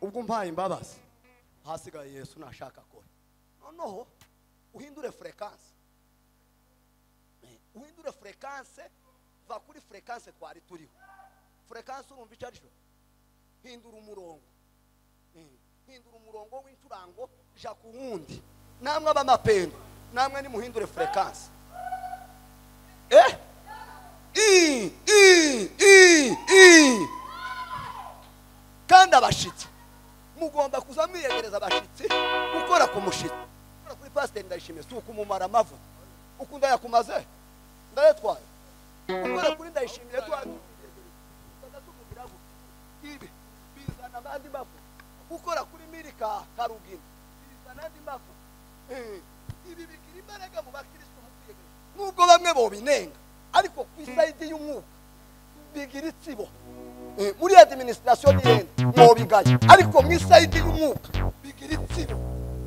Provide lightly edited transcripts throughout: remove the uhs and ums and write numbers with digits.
ubwo mpaye imbabazi hasigaye Yesu nashaka ko noneho uhindure fréquence va kuri fréquence twari turiho fréquence urumva icyo aricyo hindura umurongo w'incurango ja ku wundi namwe abamapendo namwe nimuhindure fréquence kandi abashitsi mugomba kuza mwiyegereza abashitsi gukora ku mushitsi kuri pasteur Ndayishimiye si ukumumara amavu ukunda yakumaze ndayetwaye ukora kuri Ndayishimiye twari ibi bizana abandi mavu ukora kuri Mirika Karugina bizana abandi mavu ibi bikira imbaraga mu bakristo mukwiyegereza nubwo bamwe bo binenga ariko ku isaidi y'umwuka bigira itsibo muri administration y'ende mo bigaye ariko mu isaidi y'umwuka bigira itsibo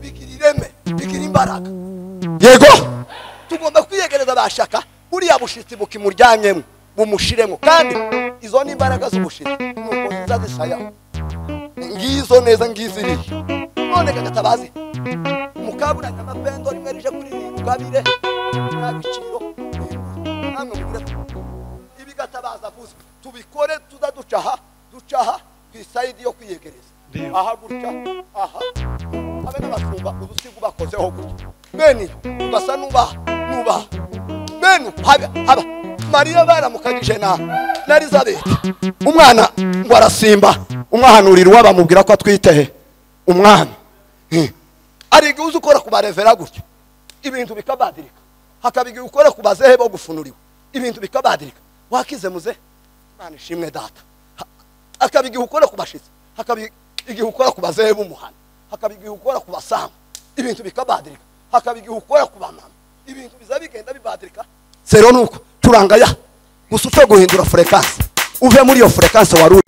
bigira ireme bigira imbaraga yego tugomba kwiyegereza bashaka buriya bushitsi bukimuryanyemo bumushiremo kandi izo ni imbaraga z'ubushitsi nuko ziza zishaya ngizo neza ngiziri none kagatabazi mukabura n'amapendo rimwe rije kuri Rugabire n'abiciro namwe mugire ibigatabaza vuze tubikore tudaducaha ducaha kwisaidi yo kwiyegereza aha gutya aha abe n'abashumba ubusigu bakozeho gutya beni basa nuba benu haba Maria baramukagije na Elizabeth umwana ngo arasimba umwahanurira wabamubwira ko atwitehe umwana ari guze ukora ku barevera gutya ibintu bikabadirika hakabiga ukora ku bazehe bo gufunuriwe ibintu bikabadirika wakize muze Imana ishimwe data akabiga ukora ku bashitsi hakabiga ukora ku bazehe b'umuhana hakabiga ukora ku basamu ibintu bikabadirika hakabiga ukora ku bamama ibintu bizabigenda bibadirika zero nuko turangaya gusufe guhindura fréquence uve muri yo fréquence waru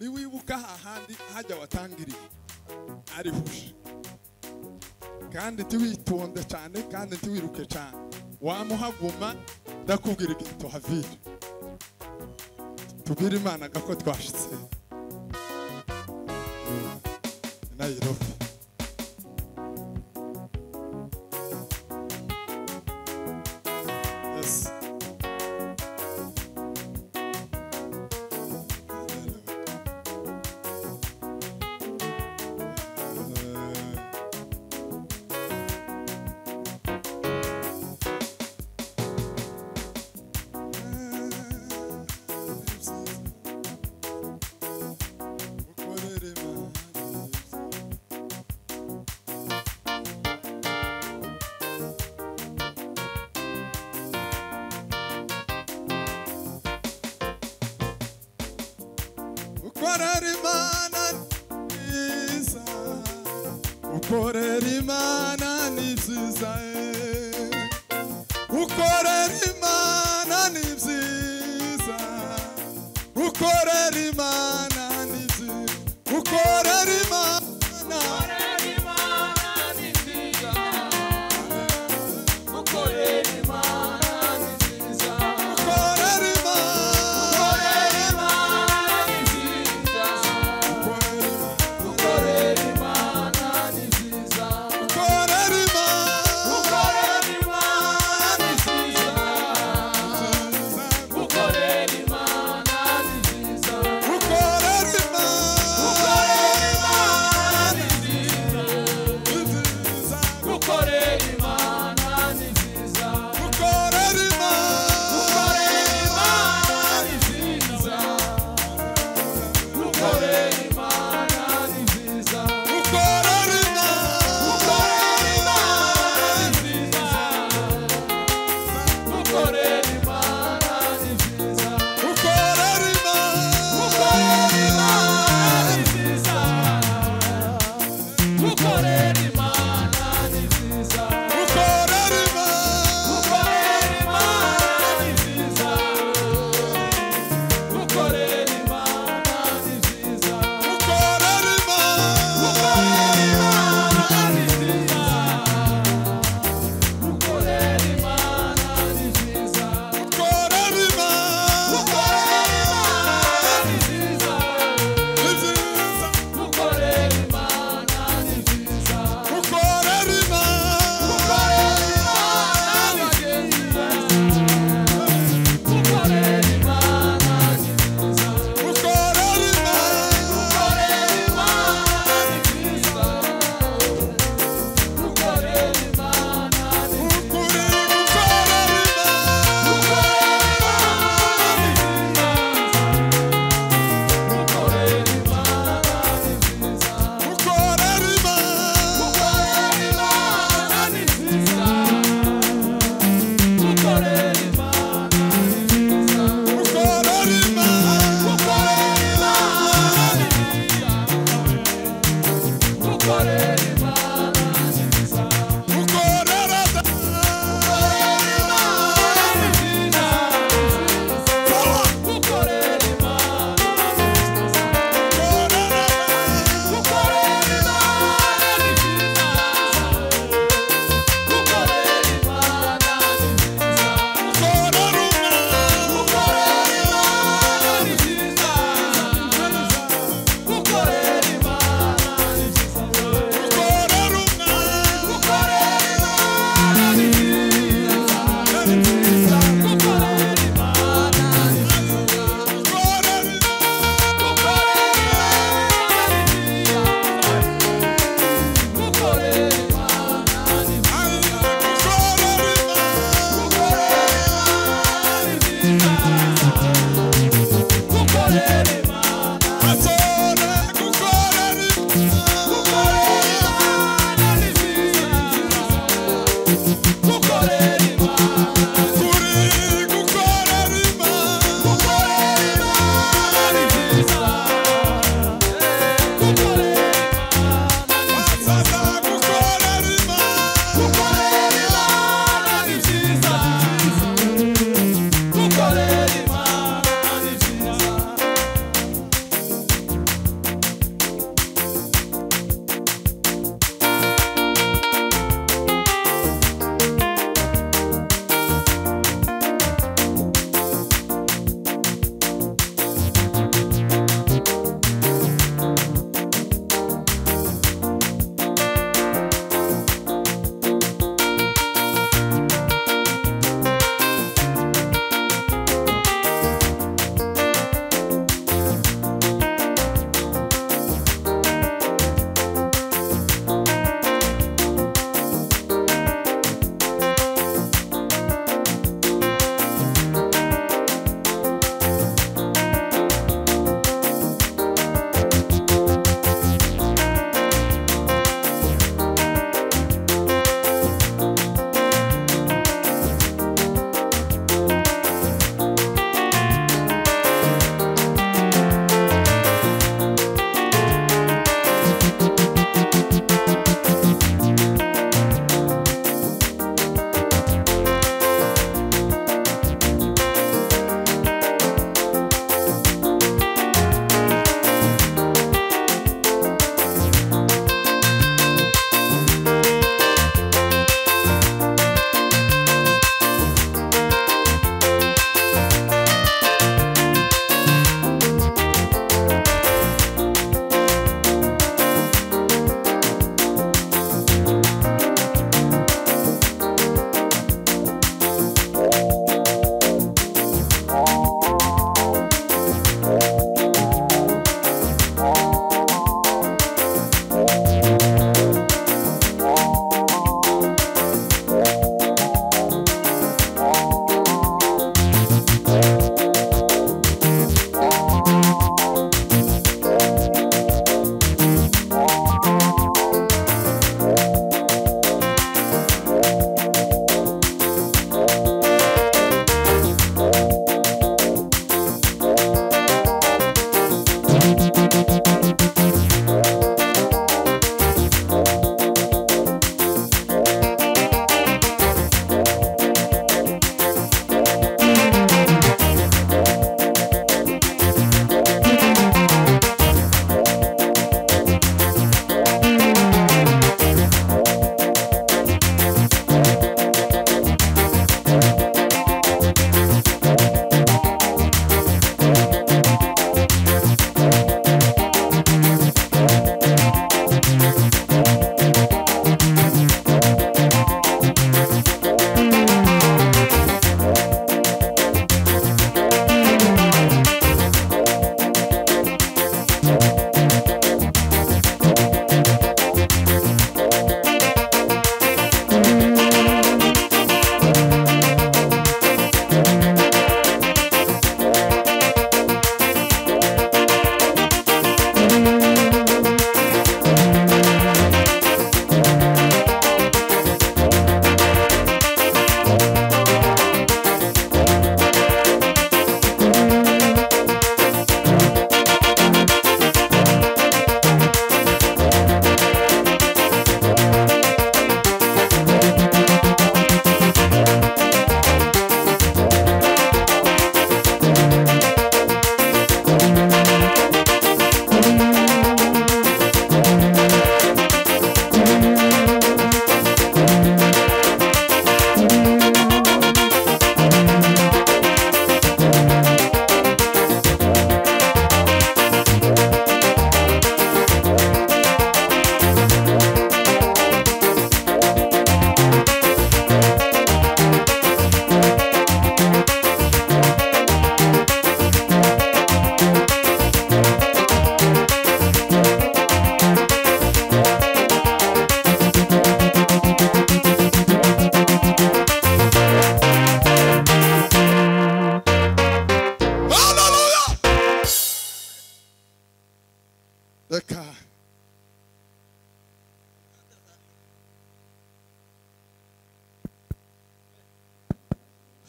niwibuka hahandi hajya watangiriye arihusha kandi tiwitonde cyane kandi tiwiruke cyane wamuhaguma ndakubwira ikintu havira tubwire Imana gako twashitse Nairobi yes ukorera Imana ni byiza ukorera Imana ni byiza ukorera Imana ni byiza ukorera Imana ni byiza ukorera Imana ni byiza ukorera Imana ni byiza ukorera Imana ni byiza ukorera Imana ni byiza ukorera Imana ni byiza ukorera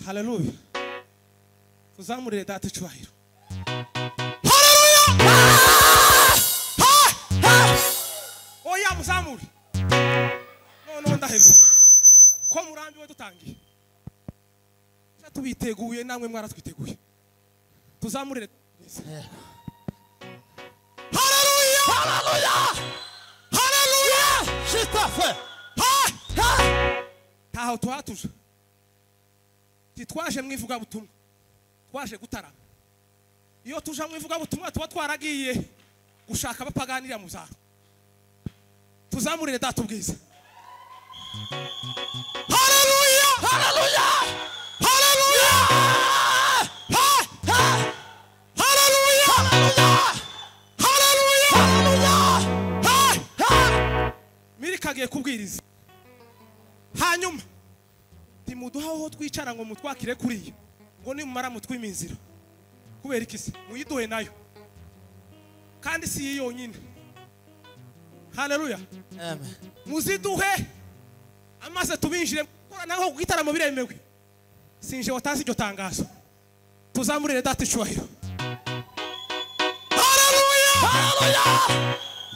Haleluya. Tuzamurire data icyubahiro. Oya muzamure. None ndaheze. Ko murambi we dutangiye. Tubiteguye namwe mwaratwiteguye. Tuzamurire. Haleluya. Haleluya. Haleluya. Shitafe. Taho twatuje. Titwaje mwivuga butumwa. Twaje gutarama. Iyo tuje mwivuga butumwa tuba twaragiye gushaka abapaganira mu zaro. Tuzamurire data ubwiza. Haleluya. Haleluya. Haleluya. Haleluya. Haleluya. Haleluya. Mirikagiye kubwiriza. Hanyuma timuduhaho twicara ngo mutwakire kuriyo. Ngo nimumara mutwiminzira. Kubera ikisi muyiduhe nayo. Kandi si yonyine. Haleluya. Amen. Muziduhe amaze tubinjire kora naho kugitaramo biremewe. Sinje watazi iryo tangazo. Tuzamurire data icyubahiro. Haleluya. Haleluya.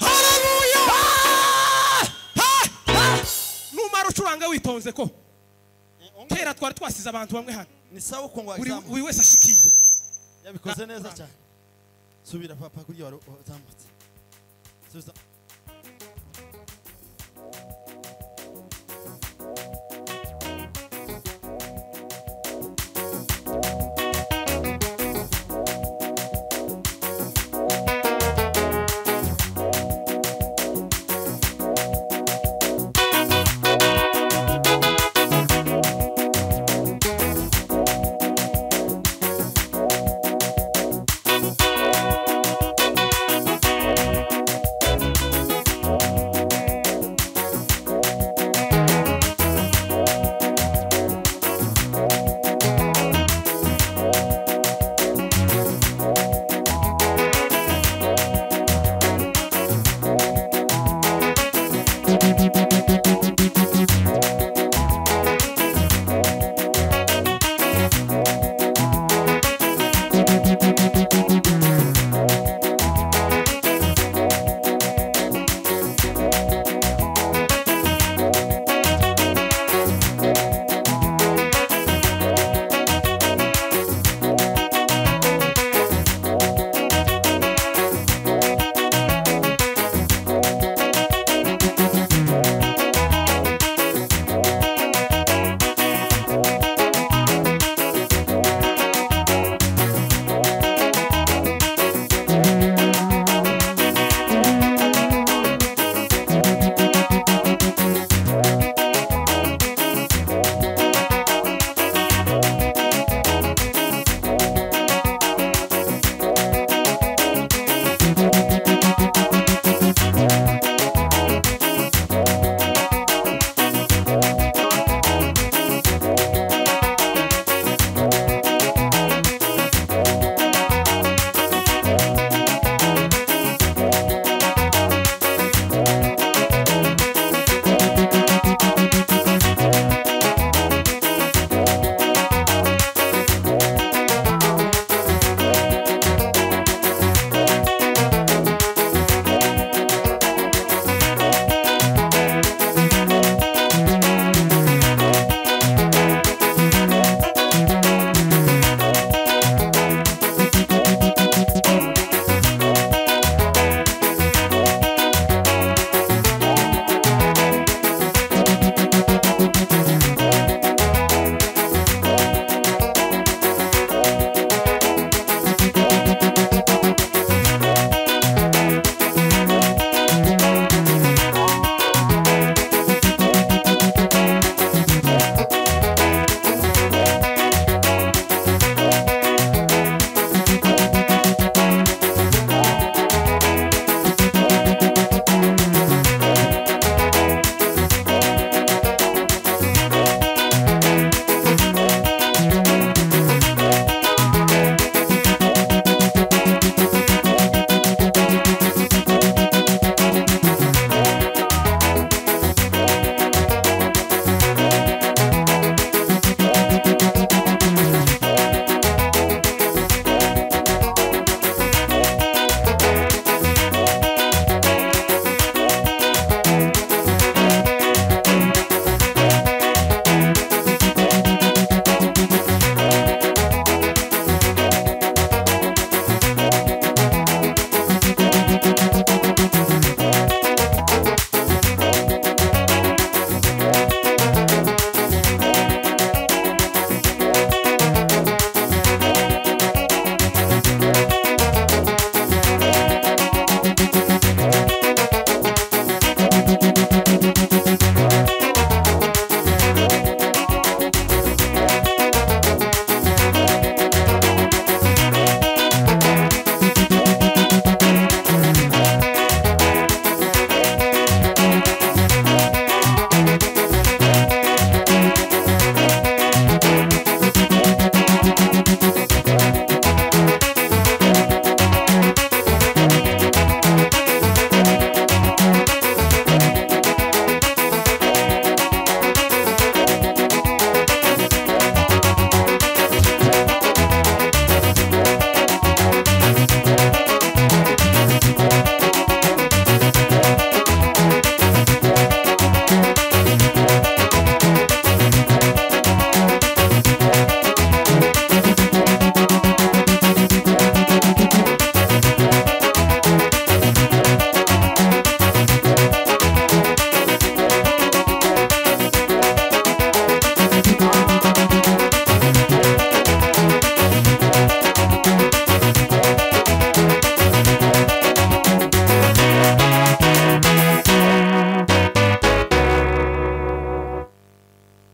Haleluya. Numara ucuranga witonze ko. Kera twari twasize abantu bamwe hano. Ni sawa uko ngo Buri wese ashikire. yabikoze neza cyane. Subira papa kuri wari uzamutse. Subiza.